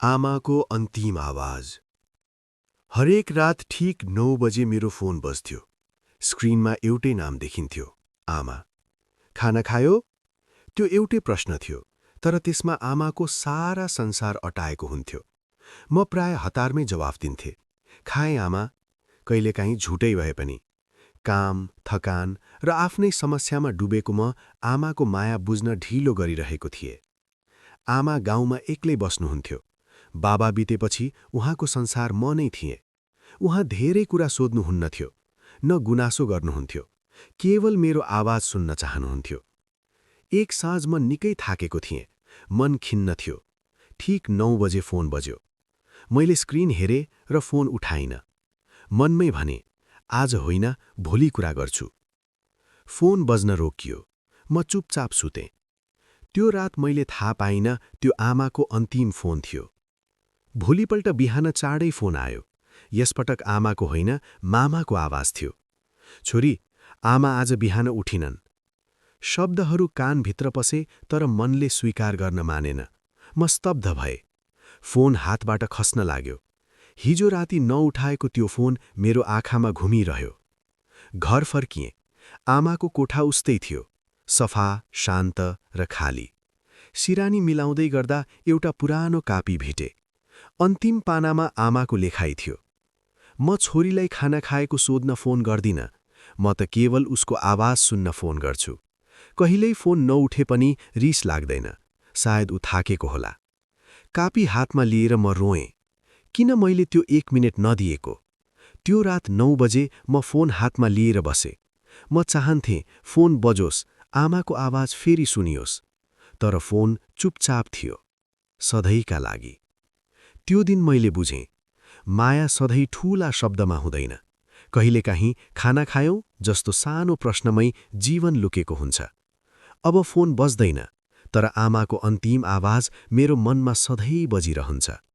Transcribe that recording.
आमाको अन्तिम आवाज। हरेक रात ठीक 9 बजे मेरो फोन बज्थ्यो। स्क्रिनमा एउटै नाम देखिन्थ्यो, आमा। खाना खायो? त्यो एउटै प्रश्न थियो, तर त्यसमा आमाको सारा संसार अटाएको हुन्थ्यो। म प्राय हतारमै जवाफ दिन्थे, खाएँ आमा। कहिलेकाहीँ झुटै भए पनि। काम, थकान र आफ्नै समस्यामा डुबेको म आमाको माया बुझ्न ढिलो गरिरहेको थिएँ। आमा गाउँमा एक्लै बस्नुहुन्थ्यो। बाबा बितेपछि उहाँको संसार म नै थिएँ। उहाँ धेरै कुरा सोध्नुहुन्न थियो, न गुनासो गर्नुहुन्थ्यो, केवल मेरो आवाज सुन्न चाहनुहुन्थ्यो। एक साँझ म निकै थाकेको थिएँ, मन खिन्न थियो। ठीक 9 बजे फोन बज्यो। मैले स्क्रिन हेरेँ र फोन उठाइनँ। मनमै भने, आज होइन, भोलि कुरा गर्छु। फोन बज्न रोकियो। म चुपचाप सुतेँ। त्यो रात मैले थाहा पाइनँ त्यो आमाको अन्तिम फोन थियो। भोलिपल्ट बिहान चाँडै फोन आयो। यसपटक आमाको होइन, मामाको आवाज थियो। छोरी, आमा आज बिहान उठिनन्। शब्दहरू कानभित्र पसे तर मनले स्वीकार गर्न मानेन। म स्तब्ध भए। फोन हातबाट खस्न लाग्यो। हिजो राति नउठाएको त्यो फोन मेरो आँखामा घुमिरह्यो। घर फर्किएँ। आमाको कोठा उस्तै थियो, सफा, शान्त र खाली। सिरानी मिलाउँदै गर्दा एउटा पुरानो कापी भेटे। अन्तिम पानामा आमाको लेखाइ थियो। म छोरीलाई खाना खाएको सोध्न फोन गर्दिनँ, म त केवल उसको आवाज सुन्न फोन गर्छु। कहिल्यै फोन नउठे पनि रिस लाग्दैन, सायद ऊ थाकेको होला। कापी हातमा लिएर म रोएँ। किन मैले त्यो 1 मिनेट नदिएको? त्यो रात 9 बजे म फोन हातमा लिएर बसेँ। म चाहन्थेँ फोन बजोस्, आमाको आवाज फेरि सुनियोस्। तर फोन चुपचाप थियो, सधैँका लागि। त्यो दिन मैले बुझेँ, माया सधैँ ठूला शब्दमा हुँदैन। कहिलेकाहीँ खाना खायौँ जस्तो सानो प्रश्नमै जीवन लुकेको हुन्छ। अब फोन बज्दैन, तर आमाको अन्तिम आवाज मेरो मनमा सधैँ बजिरहन्छ।